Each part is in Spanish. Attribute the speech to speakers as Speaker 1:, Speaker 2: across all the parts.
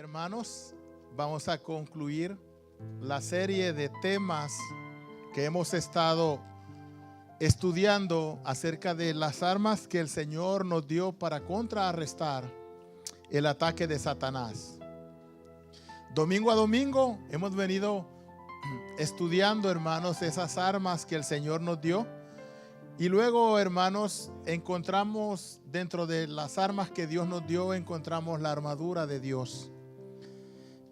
Speaker 1: Hermanos, vamos a concluir la serie de temas que hemos estado estudiando acerca de las armas que el Señor nos dio para contrarrestar el ataque de Satanás. Domingo a domingo hemos venido estudiando, hermanos, esas armas que el Señor nos dio. Y luego, hermanos, encontramos dentro de las armas que Dios nos dio, encontramos la armadura de Dios.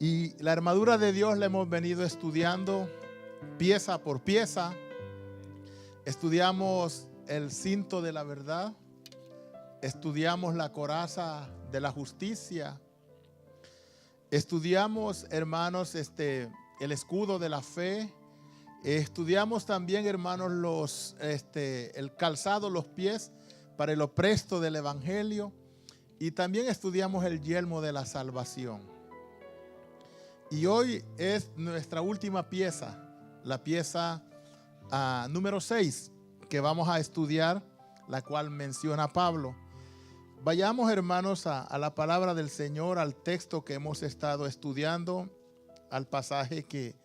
Speaker 1: Y la armadura de Dios la hemos venido estudiando pieza por pieza. Estudiamos el cinto de la verdad. Estudiamos la coraza de la justicia. Estudiamos, hermanos, el escudo de la fe. Estudiamos también, hermanos, el calzado, los pies para el opresto del evangelio. Y también estudiamos el yelmo de la salvación. Y hoy es nuestra última pieza, la pieza número 6 que vamos a estudiar, la cual menciona Pablo. Vayamos, hermanos, a la palabra del Señor, al texto que hemos estado estudiando, al pasaje que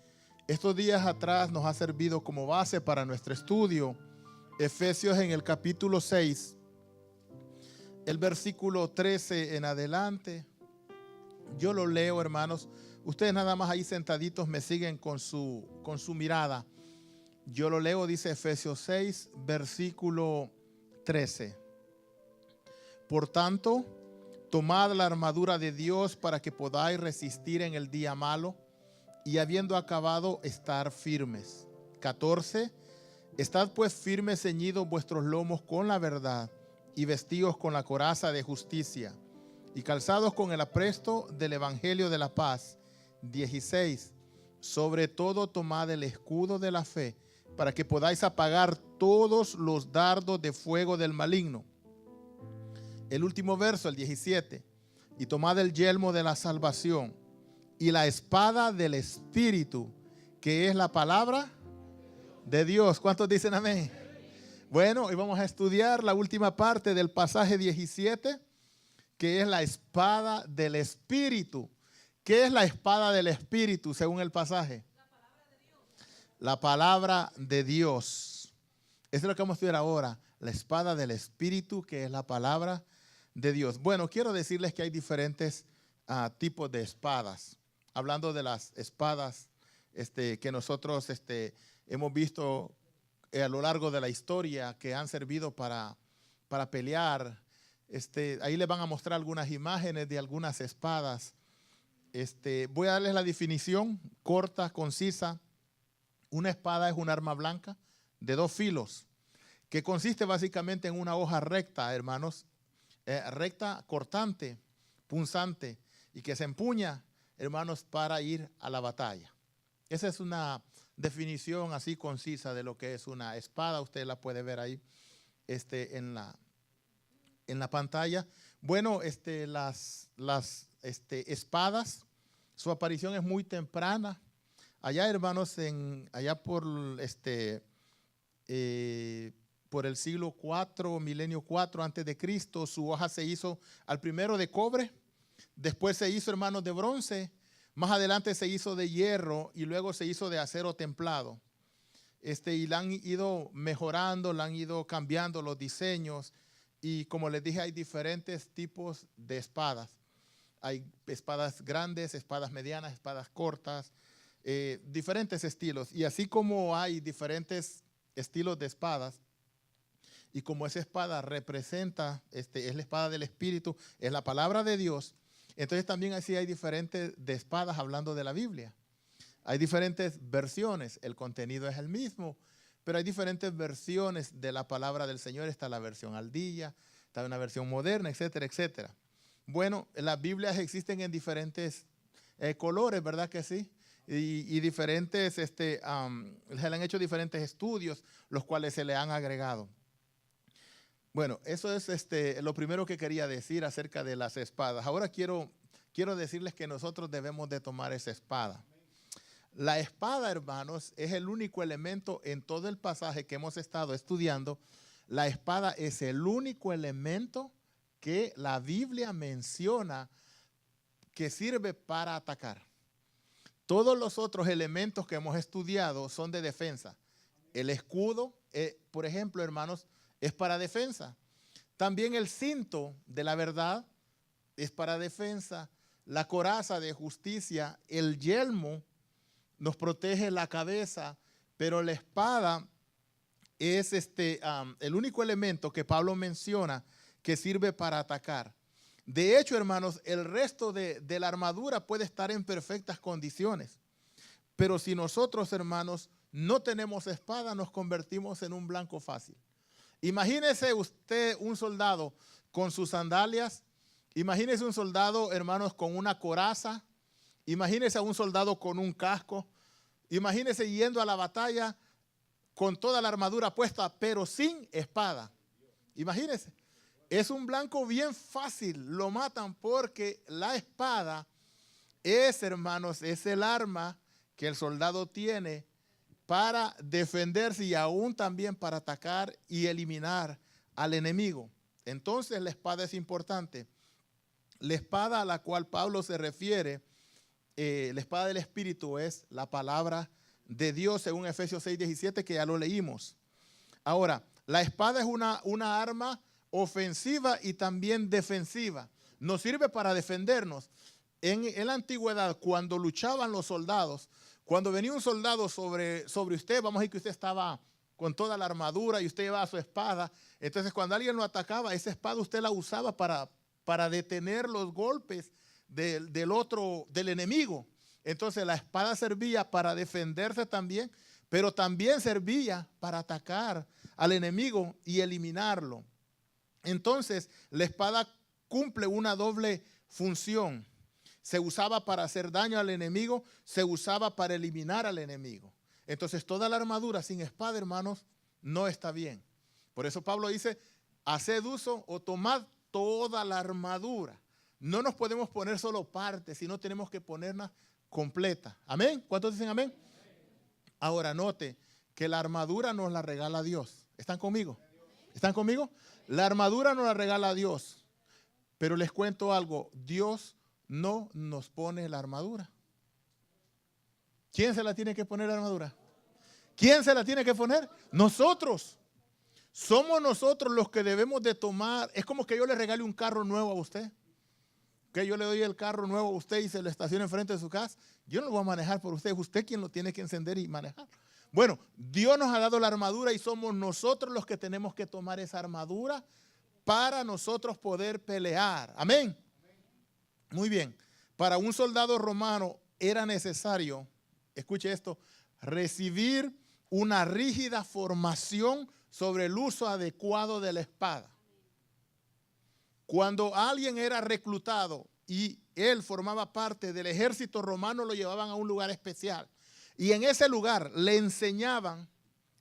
Speaker 1: estos días atrás nos ha servido como base para nuestro estudio. Efesios en el capítulo 6, el versículo 13 en adelante. Yo lo leo, hermanos. Ustedes nada más ahí sentaditos me siguen con su mirada. Yo lo leo, dice Efesios 6, versículo 13. Por tanto, tomad la armadura de Dios para que podáis resistir en el día malo y habiendo acabado, estar firmes. 14. Estad pues firmes, ceñidos vuestros lomos con la verdad y vestidos con la coraza de justicia y calzados con el apresto del evangelio de la paz. 16. Sobre todo tomad el escudo de la fe para que podáis apagar todos los dardos de fuego del maligno. El último verso, el 17. Y tomad el yelmo de la salvación y la espada del Espíritu, que es la palabra de Dios. ¿Cuántos dicen amén? Bueno, hoy vamos a estudiar la última parte del pasaje 17, que es la espada del Espíritu. ¿Qué es la espada del Espíritu según el pasaje? La palabra de Dios. Eso es lo que vamos a estudiar ahora. La espada del Espíritu, que es la palabra de Dios. Bueno, quiero decirles que hay diferentes tipos de espadas. Hablando de las espadas que nosotros hemos visto a lo largo de la historia, que han servido para pelear. Ahí les van a mostrar algunas imágenes de algunas espadas. Voy a darles la definición corta, concisa. Una espada es un arma blanca de 2 filos, que consiste básicamente en una hoja recta, hermanos, recta, cortante, punzante, y que se empuña, hermanos, para ir a la batalla. Esa es una definición así concisa de lo que es una espada. Usted la puede ver ahí en la pantalla. Bueno, las espadas, su aparición es muy temprana. Allá, hermanos, allá por el siglo IV, milenio 4 antes de Cristo, su hoja se hizo al primero de cobre, después se hizo, hermanos, de bronce, más adelante se hizo de hierro y luego se hizo de acero templado. Y la han ido mejorando, la han ido cambiando los diseños y como les dije, hay diferentes tipos de espadas. Hay espadas grandes, espadas medianas, espadas cortas, diferentes estilos. Y así como hay diferentes estilos de espadas, y como esa espada representa, es la espada del Espíritu, es la palabra de Dios, entonces también así hay diferentes de espadas hablando de la Biblia. Hay diferentes versiones, el contenido es el mismo, pero hay diferentes versiones de la palabra del Señor. Está la versión al día, está una versión moderna, etcétera, etcétera. Bueno, las Biblias existen en diferentes colores, ¿verdad que sí? Y diferentes, se le han hecho diferentes estudios, los cuales se le han agregado. Bueno, eso es lo primero que quería decir acerca de las espadas. Ahora quiero decirles que nosotros debemos de tomar esa espada. La espada, hermanos, es el único elemento en todo el pasaje que hemos estado estudiando. La espada es el único elemento que la Biblia menciona que sirve para atacar. Todos los otros elementos que hemos estudiado son de defensa. El escudo, por ejemplo, hermanos, es para defensa. También el cinto de la verdad es para defensa. La coraza de justicia, el yelmo nos protege la cabeza, pero la espada es el único elemento que Pablo menciona que sirve para atacar. De hecho, hermanos, el resto de la armadura puede estar en perfectas condiciones. Pero si nosotros, hermanos, no tenemos espada, nos convertimos en un blanco fácil. Imagínese usted un soldado con sus sandalias. Imagínese un soldado, hermanos, con una coraza. Imagínese a un soldado con un casco. Imagínese yendo a la batalla con toda la armadura puesta, pero sin espada. Imagínese. Es un blanco bien fácil. Lo matan porque la espada es, hermanos, es el arma que el soldado tiene para defenderse y aún también para atacar y eliminar al enemigo. Entonces la espada es importante. La espada a la cual Pablo se refiere, la espada del Espíritu, es la palabra de Dios según Efesios 6:17, que ya lo leímos. Ahora, la espada es una arma ofensiva y también defensiva. Nos sirve para defendernos. En la antigüedad, cuando luchaban los soldados, cuando venía un soldado sobre usted, vamos a decir que usted estaba con toda la armadura y usted llevaba su espada. Entonces, cuando alguien lo atacaba, esa espada usted la usaba para detener los golpes del enemigo. Entonces, la espada servía para defenderse también, pero también servía para atacar al enemigo y eliminarlo. Entonces, la espada cumple una doble función. Se usaba para hacer daño al enemigo, se usaba para eliminar al enemigo. Entonces, toda la armadura sin espada, hermanos, no está bien. Por eso Pablo dice, haced uso o tomad toda la armadura. No nos podemos poner solo partes, sino tenemos que ponerla completa. ¿Amén? ¿Cuántos dicen amén? Ahora, note que la armadura nos la regala Dios. ¿Están conmigo? ¿Están conmigo? La armadura nos la regala Dios. Pero les cuento algo, Dios no nos pone la armadura. ¿Quién se la tiene que poner la armadura? ¿Quién se la tiene que poner? Nosotros. Somos nosotros los que debemos de tomar. Es como que yo le regale un carro nuevo a usted. Que yo le doy el carro nuevo a usted y se lo estaciona enfrente de su casa. Yo no lo voy a manejar por usted. Es usted quien lo tiene que encender y manejar. Bueno, Dios nos ha dado la armadura y somos nosotros los que tenemos que tomar esa armadura para nosotros poder pelear. Amén. Muy bien. Para un soldado romano era necesario, escuche esto, recibir una rígida formación sobre el uso adecuado de la espada. Cuando alguien era reclutado y él formaba parte del ejército romano, lo llevaban a un lugar especial. Y en ese lugar le enseñaban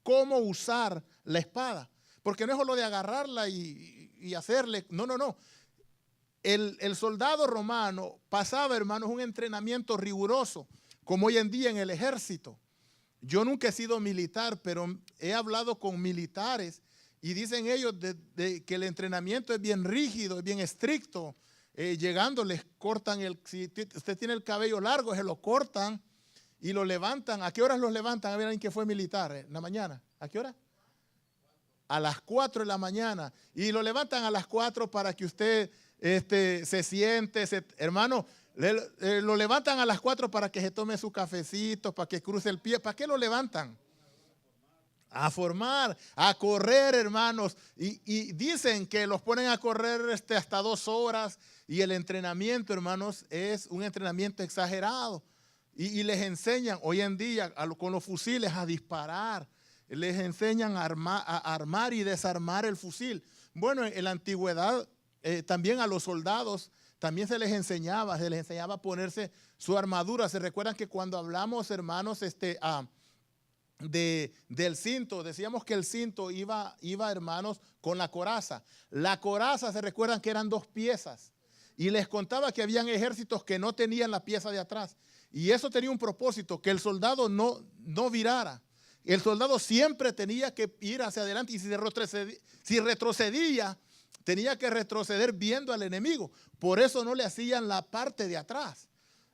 Speaker 1: cómo usar la espada. Porque no es solo de agarrarla y hacerle, no. El soldado romano pasaba, hermanos, un entrenamiento riguroso, como hoy en día en el ejército. Yo nunca he sido militar, pero he hablado con militares y dicen ellos que el entrenamiento es bien rígido, es bien estricto. Llegando les cortan si usted tiene el cabello largo, se lo cortan y lo levantan. ¿A qué horas los levantan? A ver, alguien que fue militar en la mañana. ¿A qué hora? A las 4 de la mañana. Y lo levantan a las 4 para que usted se siente. Hermano, lo levantan a las 4 para que se tome su cafecito, para que cruce el pie. ¿Para qué lo levantan? A formar, a correr, hermanos. Y dicen que los ponen a correr hasta 2 horas. Y el entrenamiento, hermanos, es un entrenamiento exagerado. Y les enseñan hoy en día con los fusiles a disparar. Les enseñan a armar y desarmar el fusil. Bueno, en la antigüedad también a los soldados también se les enseñaba a ponerse su armadura. Se recuerdan que cuando hablamos, hermanos, del cinto, decíamos que el cinto iba, hermanos, con la coraza. La coraza, se recuerdan que eran 2 piezas. Y les contaba que habían ejércitos que no tenían la pieza de atrás. Y eso tenía un propósito, que el soldado no virara. El soldado siempre tenía que ir hacia adelante y si retrocedía, tenía que retroceder viendo al enemigo. Por eso no le hacían la parte de atrás.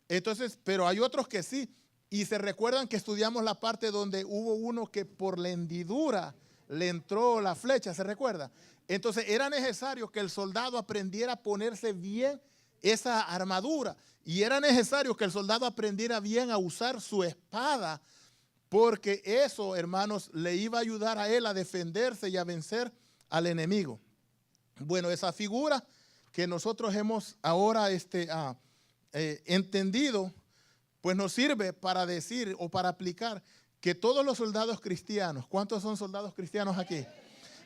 Speaker 1: Entonces, pero hay otros que sí. Y se recuerdan que estudiamos la parte donde hubo uno que por la hendidura le entró la flecha, ¿se recuerda? Entonces era necesario que el soldado aprendiera a ponerse bien esa armadura. Y era necesario que el soldado aprendiera bien a usar su espada, porque eso, hermanos, le iba a ayudar a él a defenderse y a vencer al enemigo. Bueno, esa figura que nosotros hemos ahora entendido, pues nos sirve para decir o para aplicar que todos los soldados cristianos, ¿cuántos son soldados cristianos aquí?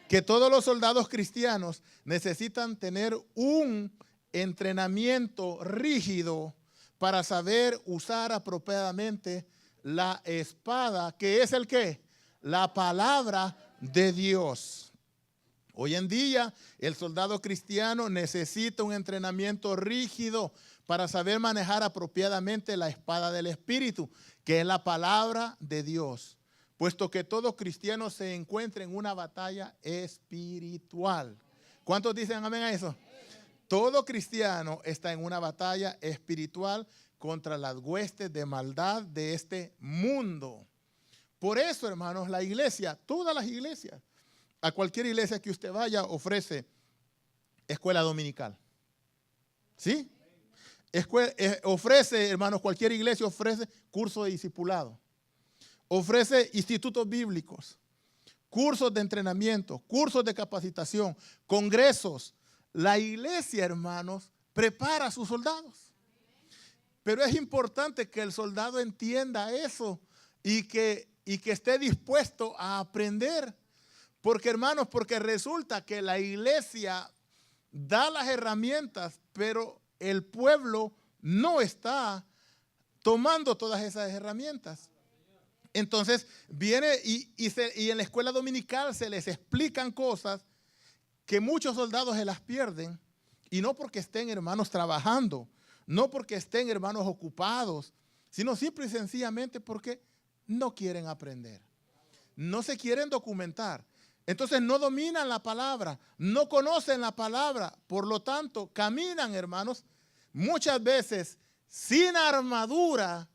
Speaker 1: Que todos los soldados cristianos necesitan tener un entrenamiento rígido para saber usar apropiadamente la espada, que es el ¿qué? La palabra de Dios. Hoy en día el soldado cristiano necesita un entrenamiento rígido para saber manejar apropiadamente la espada del Espíritu, que es la palabra de Dios, puesto que todo cristiano se encuentra en una batalla espiritual. ¿Cuántos dicen amén a eso? Todo cristiano está en una batalla espiritual contra las huestes de maldad de este mundo. Por eso, hermanos, la iglesia, todas las iglesias, a cualquier iglesia que usted vaya, ofrece escuela dominical. ¿Sí? Ofrece, hermanos, cualquier iglesia ofrece curso de discipulado. Ofrece institutos bíblicos, cursos de entrenamiento, cursos de capacitación, congresos. La iglesia, hermanos, prepara a sus soldados. Pero es importante que el soldado entienda eso y que esté dispuesto a aprender. Porque, hermanos, porque resulta que la iglesia da las herramientas, pero el pueblo no está tomando todas esas herramientas. Entonces viene y en la escuela dominical se les explican cosas que muchos soldados se las pierden, y no porque estén, hermanos, trabajando, no porque estén, hermanos, ocupados, sino simple y sencillamente porque no quieren aprender, no se quieren documentar. Entonces no dominan la palabra, no conocen la palabra, por lo tanto caminan, hermanos, muchas veces sin armadura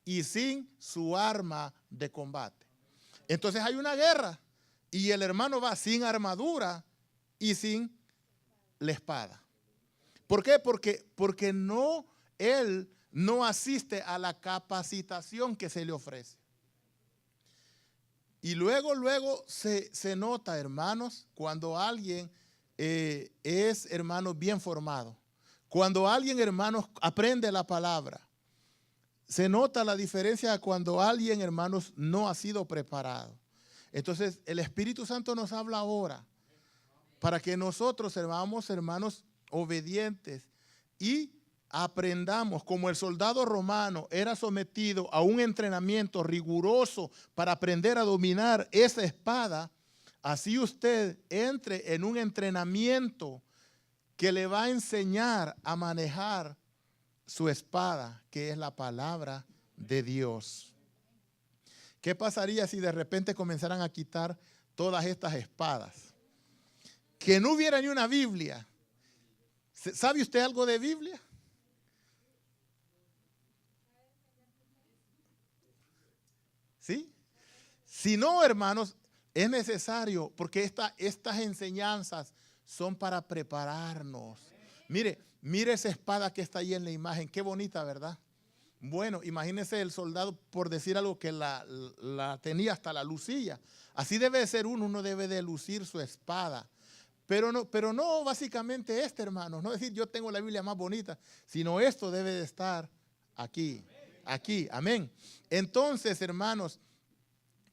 Speaker 1: y sin su arma de combate. Entonces hay una guerra y el hermano va sin armadura y sin la espada. ¿Por qué? Porque él no asiste a la capacitación que se le ofrece. Y luego se nota, hermanos, cuando alguien es, hermanos, bien formado. Cuando alguien, hermanos, aprende la palabra. Se nota la diferencia cuando alguien, hermanos, no ha sido preparado. Entonces, el Espíritu Santo nos habla ahora para que nosotros seamos, hermanos, obedientes y aprendamos. Como el soldado romano era sometido a un entrenamiento riguroso para aprender a dominar esa espada, así usted entre en un entrenamiento que le va a enseñar a manejar su espada, que es la palabra de Dios. ¿Qué pasaría si de repente comenzaran a quitar todas estas espadas? Que no hubiera ni una Biblia. ¿Sabe usted algo de Biblia? ¿Sí? Si no, hermanos, es necesario, porque estas enseñanzas son para prepararnos. Mire esa espada que está ahí en la imagen, qué bonita, ¿verdad? Bueno, imagínese el soldado, por decir algo, que la tenía hasta la lucilla. Así debe de ser uno debe de lucir su espada. Pero no básicamente hermanos, no decir yo tengo la Biblia más bonita, sino esto debe de estar aquí, amén. Entonces, hermanos,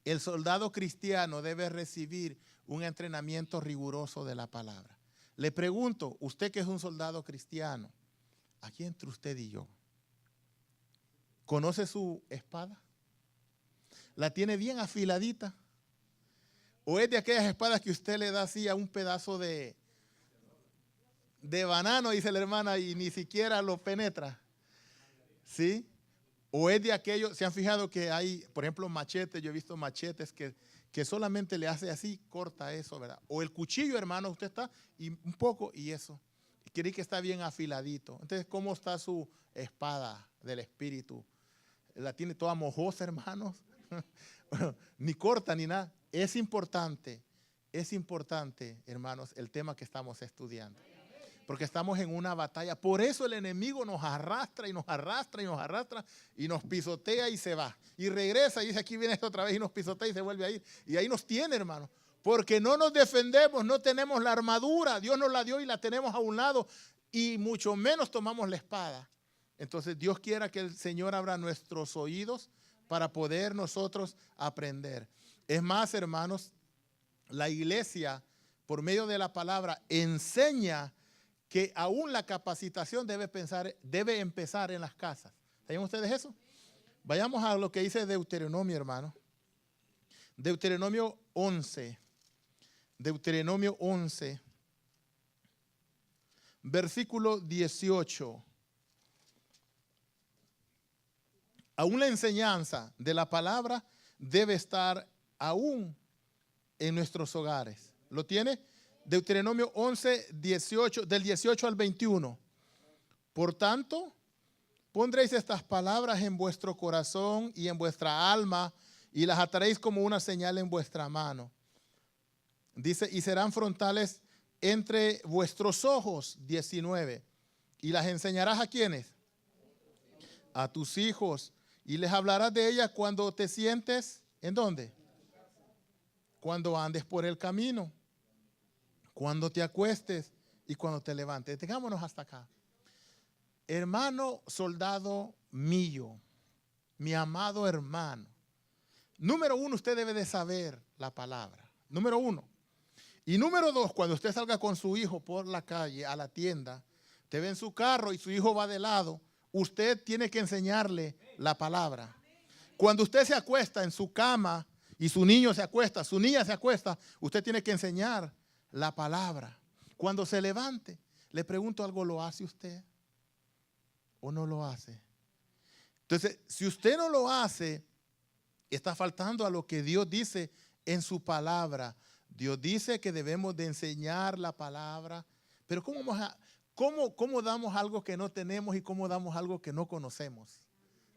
Speaker 1: el soldado cristiano debe recibir un entrenamiento riguroso de la palabra. Le pregunto, usted que es un soldado cristiano, aquí entre usted y yo, ¿conoce su espada? ¿La tiene bien afiladita? ¿O es de aquellas espadas que usted le da así a un pedazo de banano, dice la hermana, y ni siquiera lo penetra? ¿Sí? ¿O es de aquellos, se han fijado que hay, por ejemplo, machetes? Yo he visto machetes que que solamente le hace así, corta eso, ¿verdad? O el cuchillo, hermano, usted está y un poco y eso. Quiere que está bien afiladito. Entonces, ¿cómo está su espada del Espíritu? La tiene toda mojosa, hermanos. Bueno, ni corta ni nada. Es importante, hermanos, el tema que estamos estudiando. Porque estamos en una batalla. Por eso el enemigo nos arrastra y nos arrastra y nos arrastra y nos pisotea y se va. Y regresa y dice, aquí viene esto otra vez y nos pisotea y se vuelve a ir. Y ahí nos tiene, hermano. Porque no nos defendemos, no tenemos la armadura. Dios nos la dio y la tenemos a un lado. Y mucho menos tomamos la espada. Entonces Dios quiera que el Señor abra nuestros oídos para poder nosotros aprender. Es más, hermanos, la iglesia, por medio de la palabra, enseña que aún la capacitación debe empezar en las casas. ¿Saben ustedes eso? Vayamos a lo que dice Deuteronomio, hermano. Deuteronomio 11. Deuteronomio 11. Versículo 18. Aún la enseñanza de la palabra debe estar aún en nuestros hogares. ¿Lo tiene? Deuteronomio 11, 18, del 18 al 21. Por tanto, pondréis estas palabras en vuestro corazón y en vuestra alma y las ataréis como una señal en vuestra mano. Dice, y serán frontales entre vuestros ojos, 19. Y las enseñarás ¿a quiénes? A tus hijos. Y les hablarás de ellas cuando te sientes, ¿en dónde? Cuando andes por el camino, cuando te acuestes y cuando te levantes. Detengámonos hasta acá. Hermano soldado mío, mi amado hermano. Número uno, usted debe de saber la palabra. Número uno. Y número dos, cuando usted salga con su hijo por la calle, a la tienda, te ve en su carro y su hijo va de lado, usted tiene que enseñarle la palabra. Cuando usted se acuesta en su cama y su niño se acuesta, su niña se acuesta, usted tiene que enseñar la palabra. Cuando se levante, le pregunto algo, ¿lo hace usted o no lo hace? Entonces, si usted no lo hace, está faltando a lo que Dios dice en su palabra. Dios dice que debemos de enseñar la palabra, pero ¿cómo damos algo que no tenemos y cómo damos algo que no conocemos?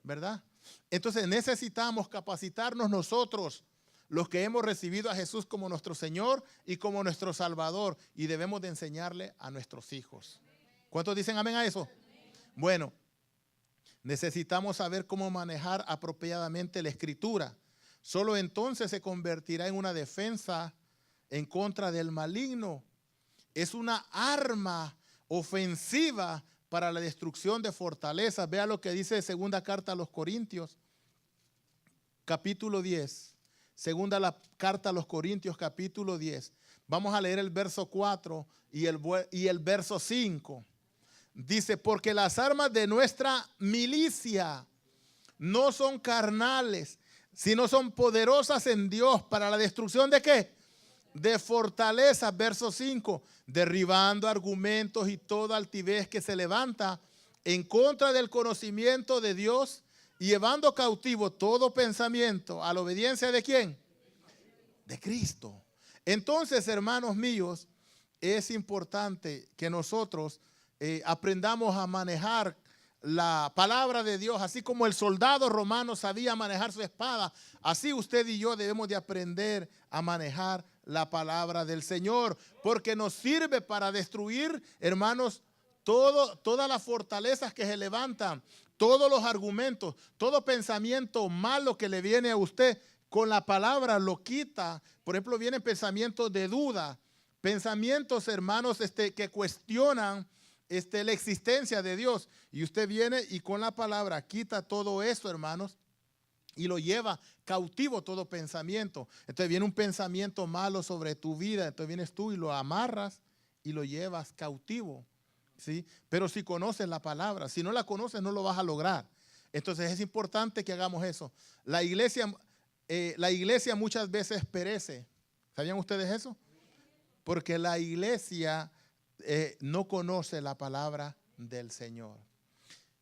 Speaker 1: ¿Verdad? Entonces necesitamos capacitarnos nosotros, los que hemos recibido a Jesús como nuestro Señor y como nuestro Salvador, y debemos de enseñarle a nuestros hijos. ¿Cuántos dicen amén a eso? Bueno, necesitamos saber cómo manejar apropiadamente la Escritura. Solo entonces se convertirá en una defensa en contra del maligno. Es una arma ofensiva para la destrucción de fortalezas. Vea lo que dice segunda carta a los Corintios, capítulo 10. Segunda carta a los Corintios, capítulo 10. Vamos a leer el verso 4 y el verso 5. Dice, porque las armas de nuestra milicia no son carnales, sino son poderosas en Dios para la destrucción ¿de qué? De fortalezas. Verso 5, derribando argumentos y toda altivez que se levanta en contra del conocimiento de Dios y llevando cautivo todo pensamiento a la obediencia ¿de quién? De Cristo. Entonces, hermanos míos, es importante que nosotros aprendamos a manejar la palabra de Dios, así como el soldado romano sabía manejar su espada, así usted y yo debemos de aprender a manejar la palabra del Señor, porque nos sirve para destruir, hermanos, todas las fortalezas que se levantan, todos los argumentos, todo pensamiento malo que le viene a usted, con la palabra lo quita. Por ejemplo, vienen pensamientos de duda, pensamientos, hermanos, que cuestionan la existencia de Dios. Y usted viene y con la palabra quita todo eso, hermanos, y lo lleva cautivo todo pensamiento. Entonces viene un pensamiento malo sobre tu vida, entonces vienes tú y lo amarras y lo llevas cautivo, ¿sí? Pero si conoces la palabra, si no la conoces no lo vas a lograr. Entonces es importante que hagamos eso. La iglesia muchas veces perece. ¿Sabían ustedes eso? Porque la iglesia no conoce la palabra del Señor.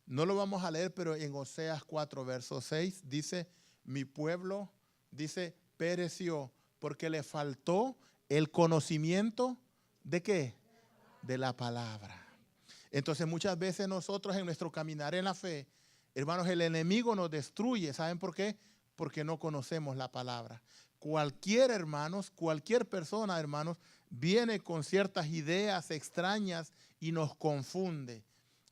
Speaker 1: No lo vamos a leer, pero en Oseas 4, verso 6 dice, mi pueblo, dice, pereció Porque le faltó el conocimiento ¿de qué? De la palabra. Entonces muchas veces nosotros en nuestro caminar en la fe, hermanos, el enemigo nos destruye. ¿Saben por qué? Porque no conocemos la palabra. Cualquier persona, hermanos, viene con ciertas ideas extrañas y nos confunde.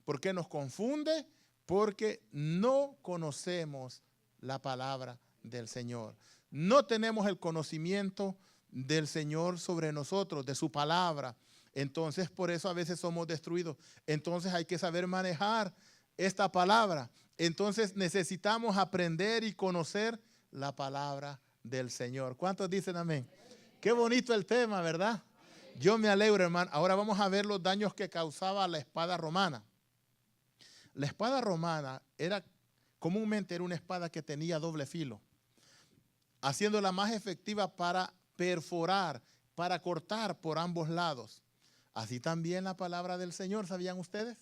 Speaker 1: ¿Por qué nos confunde? Porque no conocemos la palabra del Señor. No tenemos el conocimiento del Señor sobre nosotros, de su palabra. Entonces, por eso a veces somos destruidos. Entonces hay que saber manejar esta palabra. Entonces necesitamos aprender y conocer la palabra del Señor. ¿Cuántos dicen amén? Qué bonito el tema, ¿verdad? Yo me alegro, hermano. Ahora vamos a ver los daños que causaba la espada romana. La espada romana comúnmente era una espada que tenía doble filo, haciéndola más efectiva para perforar, para cortar por ambos lados. Así también la palabra del Señor, ¿sabían ustedes?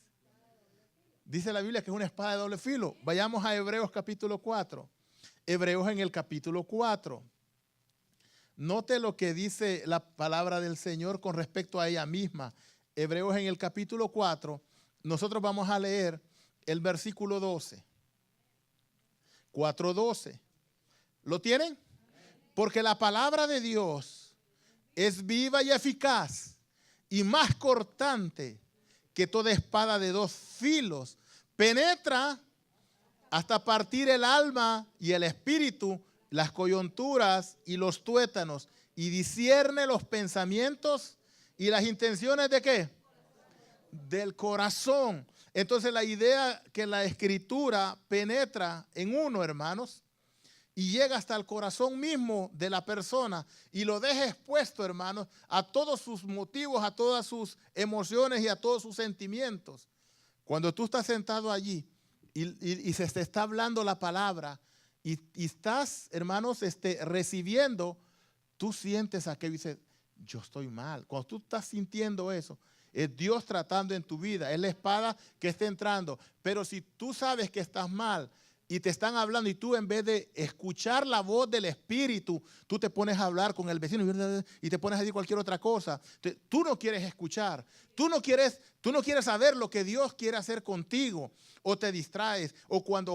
Speaker 1: Dice la Biblia que es una espada de doble filo. Vayamos a Hebreos capítulo 4. Hebreos en el capítulo 4. Note lo que dice la palabra del Señor con respecto a ella misma. Hebreos en el capítulo 4. Nosotros vamos a leer el versículo 12. 4:12. ¿Lo tienen? Porque la palabra de Dios es viva y eficaz y más cortante que toda espada de dos filos. Penetra hasta partir el alma y el espíritu, las coyunturas y los tuétanos, y discierne los pensamientos y las intenciones ¿de qué? Del corazón. Entonces la idea que la escritura penetra en uno, hermanos, y llega hasta el corazón mismo de la persona y lo deja expuesto, hermanos, a todos sus motivos, a todas sus emociones y a todos sus sentimientos. Cuando tú estás sentado allí y se te está hablando la palabra y estás, hermanos, recibiendo, tú sientes aquello y dices, yo estoy mal. Cuando tú estás sintiendo eso, es Dios tratando en tu vida, es la espada que está entrando. Pero si tú sabes que estás mal y te están hablando y tú en vez de escuchar la voz del Espíritu, tú te pones a hablar con el vecino y te pones a decir cualquier otra cosa. Tú no quieres escuchar, tú no quieres saber lo que Dios quiere hacer contigo, o te distraes, o cuando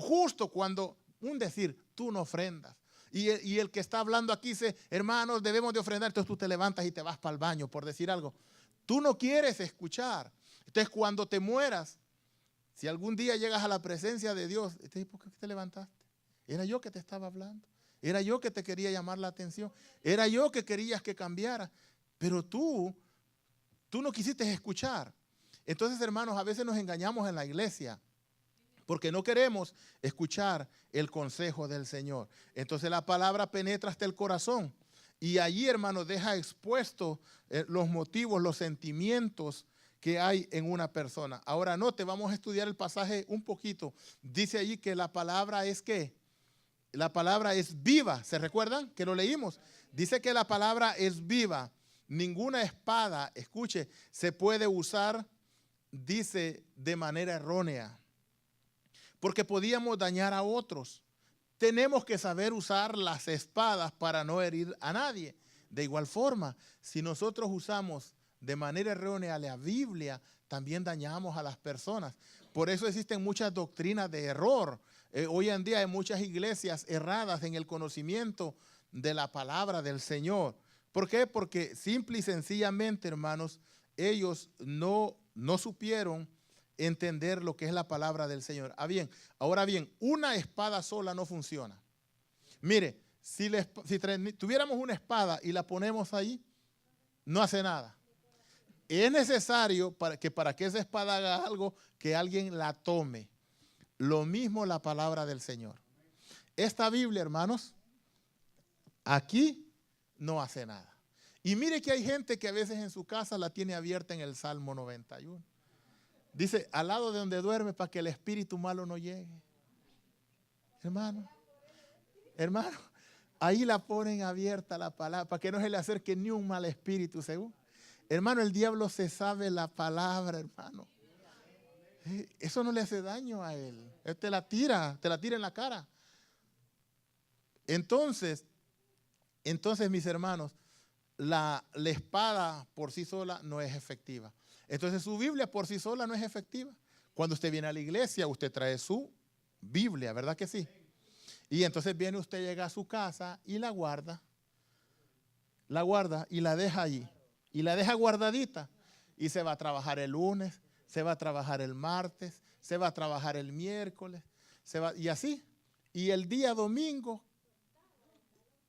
Speaker 1: tú no ofrendas. Y el que está hablando aquí dice, hermanos, debemos de ofrendar. Entonces tú te levantas y te vas para el baño, por decir algo. Tú no quieres escuchar. Entonces cuando te mueras, si algún día llegas a la presencia de Dios, ¿por qué te levantaste? Era yo que te estaba hablando. Era yo que te quería llamar la atención. Era yo que querías que cambiara. Pero tú no quisiste escuchar. Entonces, hermanos, a veces nos engañamos en la iglesia porque no queremos escuchar el consejo del Señor. Entonces la palabra penetra hasta el corazón. Y allí, hermanos, deja expuestos los motivos, los sentimientos que hay en una persona. Ahora note, vamos a estudiar el pasaje un poquito. Dice allí que la palabra es ¿qué? La palabra es viva. ¿Se recuerdan que lo leímos? Dice que la palabra es viva. Ninguna espada, escuche, se puede usar, dice, de manera errónea, porque podíamos dañar a otros. Tenemos que saber usar las espadas para no herir a nadie. De igual forma, si nosotros usamos de manera errónea la Biblia, también dañamos a las personas. Por eso existen muchas doctrinas de error. Hoy en día hay muchas iglesias erradas en el conocimiento de la palabra del Señor. ¿Por qué? Porque simple y sencillamente, hermanos, ellos no supieron entender lo que es la palabra del Señor. Ahora bien, una espada sola no funciona. Mire, si tuviéramos una espada y la ponemos ahí, no hace nada. Es necesario para que esa espada haga algo, que alguien la tome. Lo mismo la palabra del Señor. Esta Biblia, hermanos, aquí no hace nada. Y mire que hay gente que a veces en su casa la tiene abierta en el Salmo 91. Dice, al lado de donde duerme para que el espíritu malo no llegue. Hermano, ahí la ponen abierta la palabra para que no se le acerque ni un mal espíritu, según. Hermano, el diablo se sabe la palabra, hermano. Eso no le hace daño a él. Él te la tira en la cara. Entonces, Entonces, mis hermanos, la espada por sí sola no es efectiva. Entonces, su Biblia por sí sola no es efectiva. Cuando usted viene a la iglesia, usted trae su Biblia, ¿verdad que sí? Y entonces viene usted, llega a su casa y la guarda y la deja allí. Y la deja guardadita. Y se va a trabajar el lunes, se va a trabajar el martes, se va a trabajar el miércoles, y así. Y el día domingo,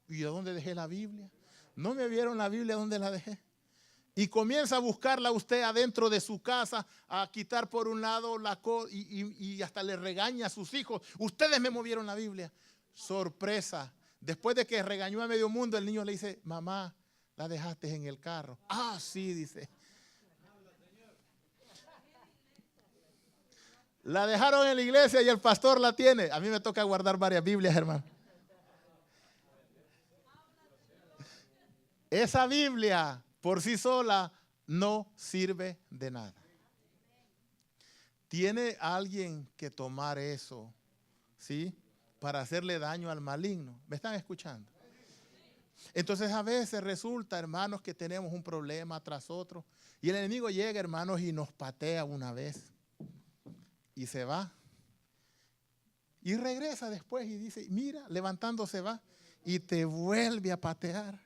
Speaker 1: ¿y yo dónde dejé la Biblia? ¿No me vieron la Biblia dónde la dejé? Y comienza a buscarla usted adentro de su casa, a quitar por un lado y hasta le regaña a sus hijos. Ustedes me movieron la Biblia. Sorpresa. Después de que regañó a medio mundo, el niño le dice, mamá, la dejaste en el carro. Ah, sí, dice. La dejaron en la iglesia y el pastor la tiene. A mí me toca guardar varias Biblias, hermano. Esa Biblia por sí sola no sirve de nada. Tiene alguien que tomar eso, ¿sí? Para hacerle daño al maligno. ¿Me están escuchando? Entonces a veces resulta, hermanos, que tenemos un problema tras otro. Y el enemigo llega, hermanos, y nos patea una vez. Y se va. Y regresa después y dice, mira, levantándose va. Y te vuelve a patear.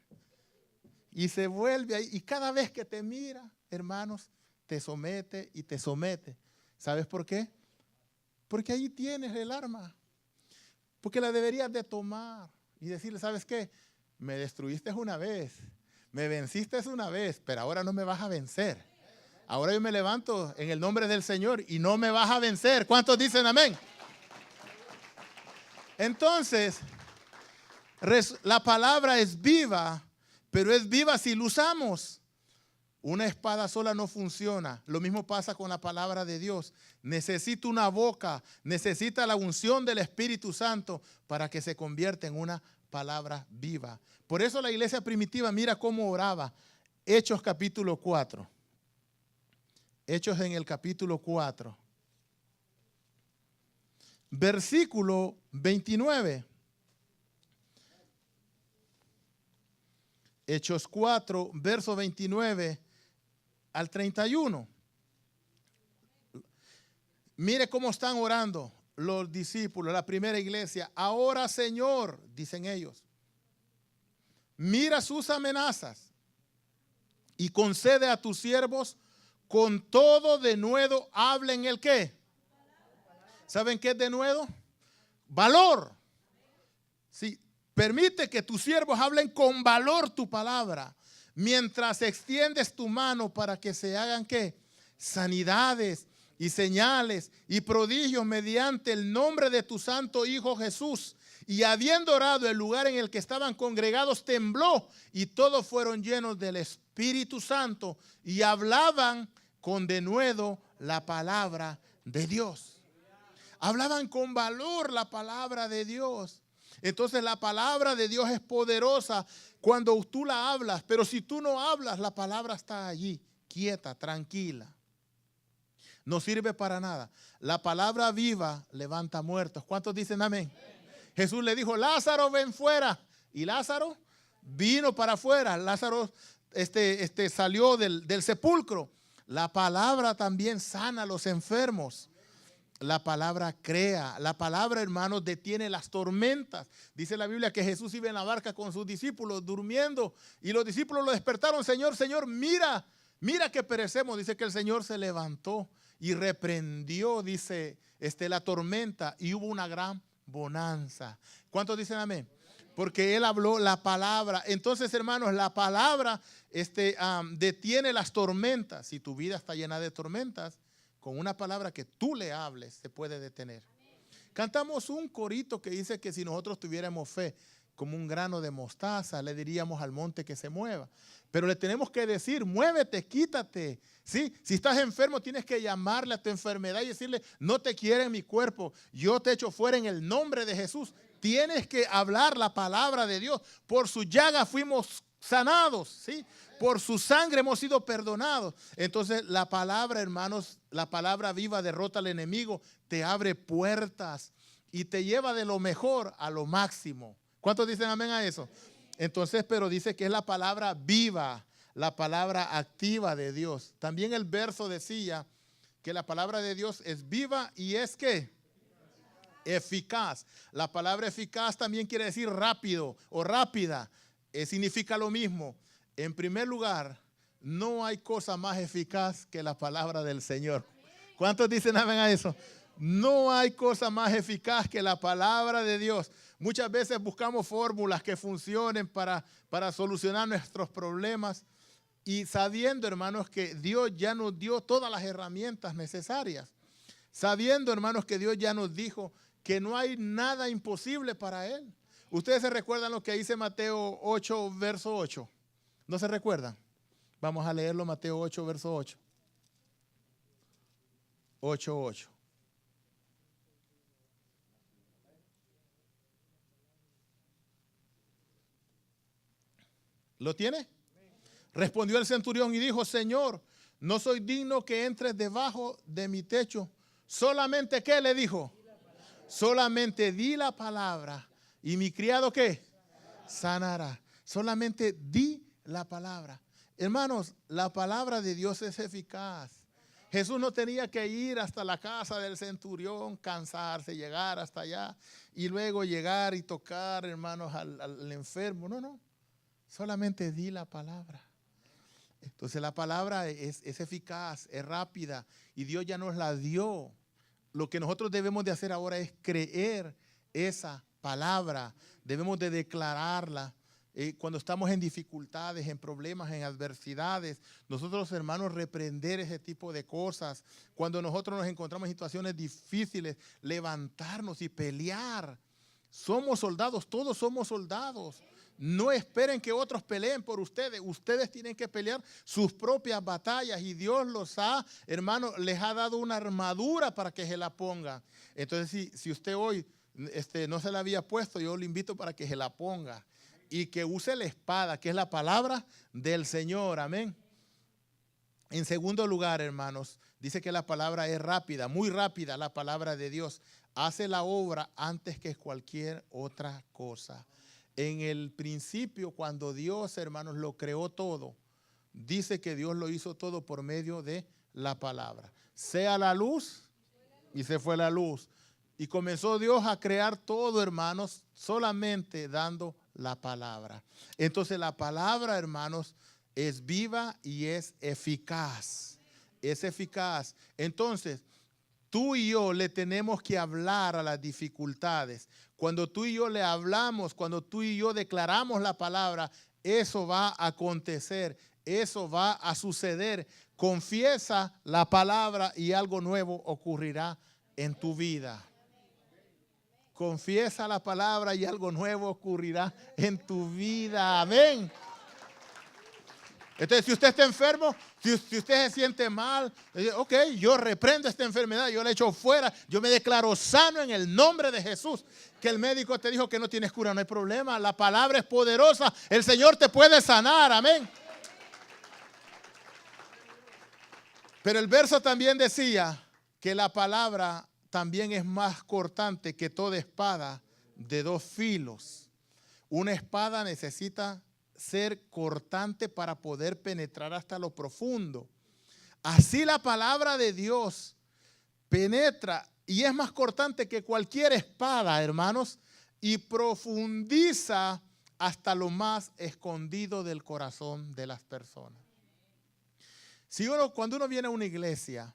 Speaker 1: Y se vuelve ahí. Y cada vez que te mira, hermanos, te somete y te somete. ¿Sabes por qué? Porque ahí tienes el arma. Porque la deberías de tomar. Y decirle, ¿sabes qué? Me destruiste una vez. Me venciste una vez. Pero ahora no me vas a vencer. Ahora yo me levanto en el nombre del Señor y no me vas a vencer. ¿Cuántos dicen amén? Entonces, la palabra es viva, pero es viva si lo usamos. Una espada sola no funciona. Lo mismo pasa con la palabra de Dios. Necesita una boca, necesita la unción del Espíritu Santo para que se convierta en una palabra viva. Por eso la iglesia primitiva, mira cómo oraba. Hechos capítulo 4. Hechos en el capítulo 4. Versículo 29. Hechos 4, verso 29 al 31. Mire cómo están orando los discípulos, la primera iglesia. Ahora, Señor, dicen ellos, mira sus amenazas y concede a tus siervos con todo denuedo hablen el qué. ¿Saben qué es denuedo? Valor. Sí, permite que tus siervos hablen con valor tu palabra, mientras extiendes tu mano para que se hagan ¿qué? Sanidades y señales y prodigios mediante el nombre de tu santo Hijo Jesús. Y habiendo orado, el lugar en el que estaban congregados tembló y todos fueron llenos del Espíritu Santo y hablaban con denuedo la palabra de Dios. Hablaban con valor la palabra de Dios. Entonces la palabra de Dios es poderosa cuando tú la hablas, pero si tú no hablas, la palabra está allí, quieta, tranquila. No sirve para nada. La palabra viva levanta muertos. ¿Cuántos dicen amén? Jesús le dijo, Lázaro, ven fuera. Y Lázaro vino para afuera. Lázaro salió del sepulcro. La palabra también sana a los enfermos. La palabra crea. La palabra, hermanos, detiene las tormentas. Dice la Biblia que Jesús iba en la barca con sus discípulos durmiendo. Y los discípulos lo despertaron. Señor, Señor, mira que perecemos. Dice que el Señor se levantó y reprendió, dice, la tormenta. Y hubo una gran bonanza. ¿Cuántos dicen amén? Porque Él habló la palabra. Entonces, hermanos, la palabra detiene las tormentas. Si tu vida está llena de tormentas, con una palabra que tú le hables, se puede detener. Cantamos un corito que dice que si nosotros tuviéramos fe como un grano de mostaza, le diríamos al monte que se mueva. Pero le tenemos que decir, muévete, quítate. ¿Sí? Si estás enfermo, tienes que llamarle a tu enfermedad y decirle, no te quiero en mi cuerpo, yo te echo fuera en el nombre de Jesús. Tienes que hablar la palabra de Dios. Por su llaga fuimos sanados, ¿sí? Por su sangre hemos sido perdonados. Entonces la palabra, hermanos, la palabra viva derrota al enemigo, te abre puertas y te lleva de lo mejor a lo máximo. ¿Cuántos dicen amén a eso? Entonces, pero dice que es la palabra viva, la palabra activa de Dios. También el verso decía que la palabra de Dios es viva y es ¿qué? Eficaz. La palabra eficaz también quiere decir rápido o rápida. Significa lo mismo. En primer lugar, no hay cosa más eficaz que la palabra del Señor. ¿Cuántos dicen amén a eso? No hay cosa más eficaz que la palabra de Dios. Muchas veces buscamos fórmulas que funcionen para solucionar nuestros problemas y sabiendo, hermanos, que Dios ya nos dio todas las herramientas necesarias. Sabiendo, hermanos, que Dios ya nos dijo que no hay nada imposible para Él. ¿Ustedes se recuerdan lo que dice Mateo 8, verso 8? ¿No se recuerdan? Vamos a leerlo, Mateo 8, verso 8. 8:8. ¿Lo tiene? Respondió el centurión y dijo: Señor, no soy digno que entres debajo de mi techo. Solamente, ¿qué le dijo? Solamente di la palabra y mi criado, ¿qué? Sanará. Solamente di la palabra. Hermanos, la palabra de Dios es eficaz. Jesús no tenía que ir hasta la casa del centurión, cansarse, llegar hasta allá y luego llegar y tocar, hermanos, al enfermo. No, no. Solamente di la palabra. Entonces la palabra es eficaz, es rápida y Dios ya nos la dio. Lo que nosotros debemos de hacer ahora es creer esa palabra. Debemos de declararla. Cuando estamos en dificultades, en problemas, en adversidades, nosotros, hermanos, reprender ese tipo de cosas. Cuando nosotros nos encontramos en situaciones difíciles, levantarnos y pelear. Somos soldados, todos somos soldados. No esperen que otros peleen por ustedes. Ustedes tienen que pelear sus propias batallas y Dios los ha, hermano, les ha dado una armadura para que se la ponga. Entonces, si usted hoy no se la había puesto, yo le invito para que se la ponga y que use la espada, que es la palabra del Señor. Amén. En segundo lugar, hermanos, dice que la palabra es rápida, muy rápida la palabra de Dios. Hace la obra antes que cualquier otra cosa. En el principio, cuando Dios, hermanos, lo creó todo, dice que Dios lo hizo todo por medio de la palabra. Sea la luz y se fue la luz. Y comenzó Dios a crear todo, hermanos, solamente dando la palabra. Entonces la palabra, hermanos, es viva y es eficaz. Es eficaz. Entonces, tú y yo le tenemos que hablar a las dificultades. Cuando tú y yo le hablamos, cuando tú y yo declaramos la palabra, eso va a acontecer, eso va a suceder. Confiesa la palabra y algo nuevo ocurrirá en tu vida. Confiesa la palabra y algo nuevo ocurrirá en tu vida. Amén. Entonces, si usted está enfermo, si usted se siente mal, ok, yo reprendo esta enfermedad, yo la echo fuera, yo me declaro sano en el nombre de Jesús. Que el médico te dijo que no tienes cura, no hay problema, la palabra es poderosa, el Señor te puede sanar, amén. Pero el verso también decía que la palabra también es más cortante que toda espada de dos filos. Una espada necesita ser cortante para poder penetrar hasta lo profundo. Así la palabra de Dios penetra y es más cortante que cualquier espada, hermanos, y profundiza hasta lo más escondido del corazón de las personas. Cuando uno viene a una iglesia,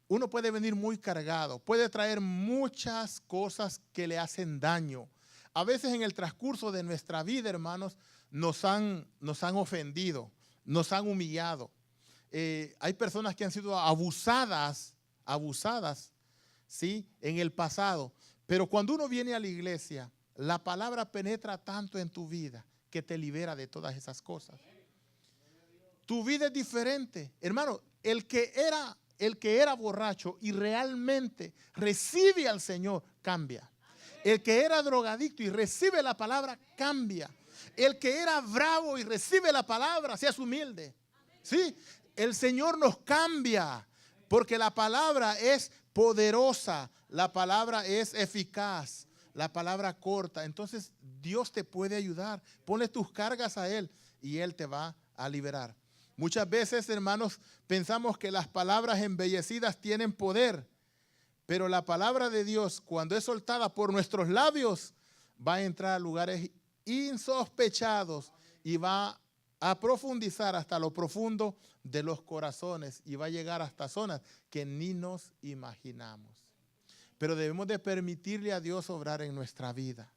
Speaker 1: uno puede venir muy cargado, puede traer muchas cosas que le hacen daño. A veces en el transcurso de nuestra vida, hermanos, nos han ofendido, nos han humillado. Hay personas que han sido abusadas, ¿sí? En el pasado. Pero cuando uno viene a la iglesia, la palabra penetra tanto en tu vida que te libera de todas esas cosas. Tu vida es diferente. Hermano, el que era borracho y realmente recibe al Señor, cambia. El que era drogadicto y recibe la palabra, cambia. El que era bravo y recibe la palabra, seas humilde. ¿Sí? El Señor nos cambia porque la palabra es poderosa, la palabra es eficaz, la palabra corta. Entonces Dios te puede ayudar. Ponle tus cargas a Él y Él te va a liberar. Muchas veces, hermanos, pensamos que las palabras embellecidas tienen poder, pero la palabra de Dios, cuando es soltada por nuestros labios, va a entrar a lugares insospechados y va a profundizar hasta lo profundo de los corazones y va a llegar hasta zonas que ni nos imaginamos. Pero debemos de permitirle a Dios obrar en nuestra vida.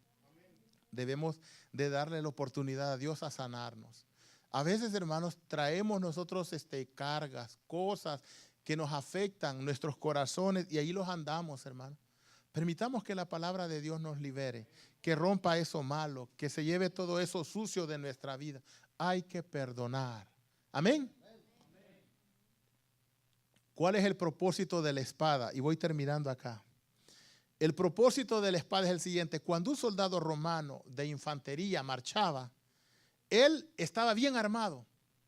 Speaker 1: Debemos de darle la oportunidad a Dios a sanarnos. A veces, hermanos, traemos nosotros cargas, cosas que nos afectan nuestros corazones y ahí los andamos, hermano. Permitamos que la palabra de Dios nos libere, que rompa eso malo, que se lleve todo eso sucio de nuestra vida. Hay que perdonar. Amén. ¿Cuál es el propósito de la espada? Y voy terminando acá. El propósito de la espada es el siguiente. Cuando un soldado romano de infantería marchaba, él estaba bien armado,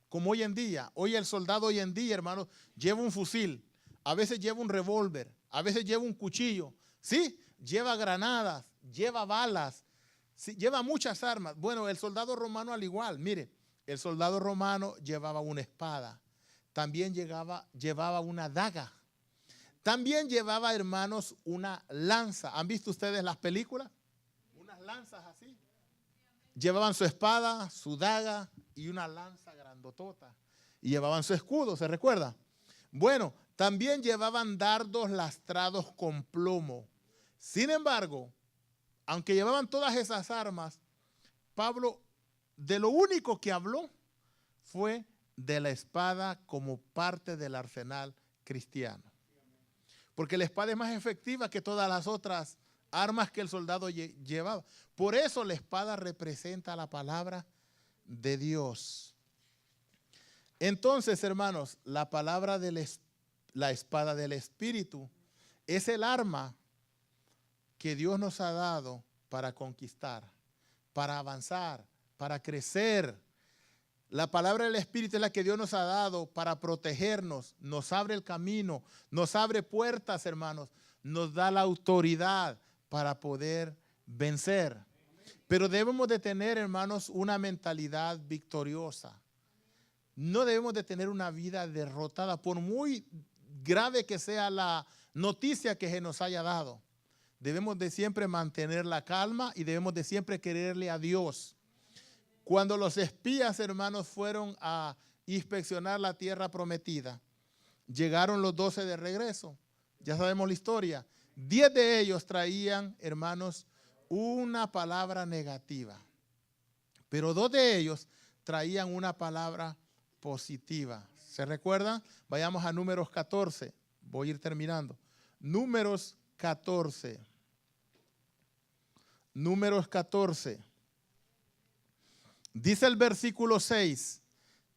Speaker 1: como hoy en día. Hoy el soldado hoy en día, hermanos, lleva un fusil, a veces lleva un revólver, a veces lleva un cuchillo, ¿sí? Lleva granadas, lleva balas, ¿sí? Lleva muchas armas. Bueno, el soldado romano al igual, mire, el soldado romano llevaba una espada, también llevaba una daga, también llevaba, hermanos, una lanza. ¿Han visto ustedes las películas? Unas lanzas así. Llevaban su espada, su daga y una lanza grandotota. Y llevaban su escudo, ¿se recuerda? Bueno, también llevaban dardos lastrados con plomo. Sin embargo, aunque llevaban todas esas armas, Pablo de lo único que habló fue de la espada como parte del arsenal cristiano. Porque la espada es más efectiva que todas las otras armas que el soldado llevaba. Por eso la espada representa la palabra de Dios. Entonces, hermanos, la palabra la espada del Espíritu es el arma que Dios nos ha dado para conquistar, para avanzar, para crecer. La palabra del Espíritu es la que Dios nos ha dado para protegernos, nos abre el camino, nos abre puertas, hermanos, nos da la autoridad para poder vencer. Pero debemos de tener, hermanos, una mentalidad victoriosa. No debemos de tener una vida derrotada, por muy grave que sea la noticia que se nos haya dado. Debemos de siempre mantener la calma y debemos de siempre quererle a Dios. Cuando los espías, hermanos, fueron a inspeccionar la tierra prometida, llegaron los 12 de regreso. Ya sabemos la historia. 10 de ellos traían, hermanos, una palabra negativa. Pero 2 de ellos traían una palabra positiva. ¿Se recuerdan? Vayamos a Números 14. Voy a ir terminando. Números 14. Números 14. Dice el versículo 6,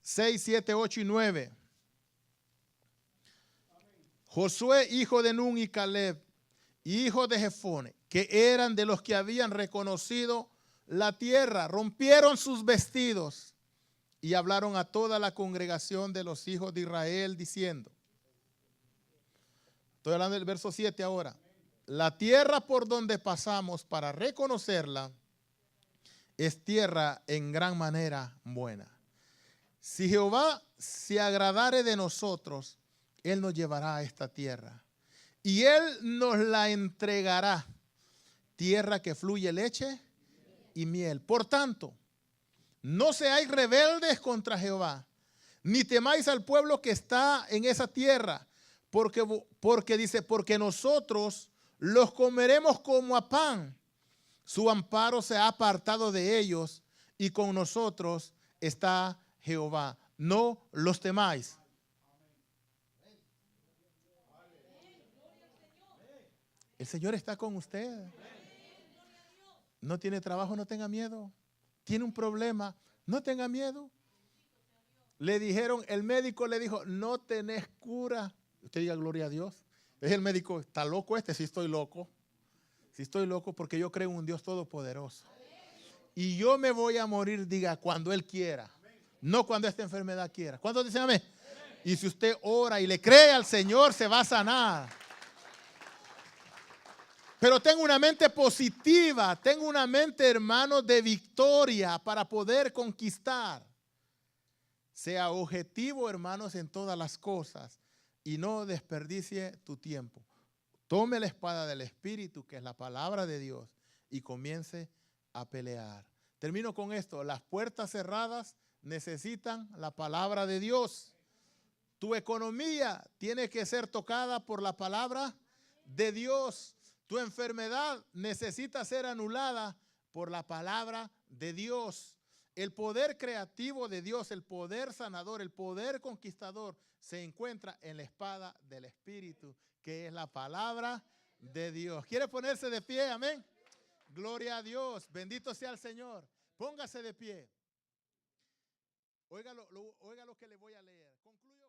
Speaker 1: 7, 8 y 9. Josué, hijo de Nun, y Caleb, hijo de Jefone, que eran de los que habían reconocido la tierra, rompieron sus vestidos y hablaron a toda la congregación de los hijos de Israel, diciendo, estoy hablando del verso 7 ahora, la tierra por donde pasamos para reconocerla es tierra en gran manera buena. Si Jehová se agradare de nosotros, Él nos llevará a esta tierra y Él nos la entregará, tierra que fluye leche y miel. Por tanto, no seáis rebeldes contra Jehová, ni temáis al pueblo que está en esa tierra, porque dice, porque nosotros los comeremos como a pan. Su amparo se ha apartado de ellos y con nosotros está Jehová. No los temáis. El Señor está con usted. No tiene trabajo, no tenga miedo. Tiene un problema, no tenga miedo. Le dijeron, el médico le dijo, no tenés cura. Usted diga gloria a Dios. Es el médico, ¿está loco este? Sí, estoy loco. Sí, estoy loco porque yo creo en un Dios todopoderoso. Y yo me voy a morir, diga, cuando Él quiera. No cuando esta enfermedad quiera. ¿Cuántos dicen amén? Y si usted ora y le cree al Señor, se va a sanar. Pero tengo una mente positiva, tengo una mente, hermano, de victoria para poder conquistar. Sea objetivo, hermanos, en todas las cosas y no desperdicie tu tiempo. Tome la espada del Espíritu, que es la palabra de Dios, y comience a pelear. Termino con esto. Las puertas cerradas necesitan la palabra de Dios. Tu economía tiene que ser tocada por la palabra de Dios. Tu enfermedad necesita ser anulada por la palabra de Dios. El poder creativo de Dios, el poder sanador, el poder conquistador se encuentra en la espada del Espíritu, que es la palabra de Dios. ¿Quiere ponerse de pie? Amén. Gloria a Dios. Bendito sea el Señor. Póngase de pie. Oiga lo que le voy a leer. Concluyo.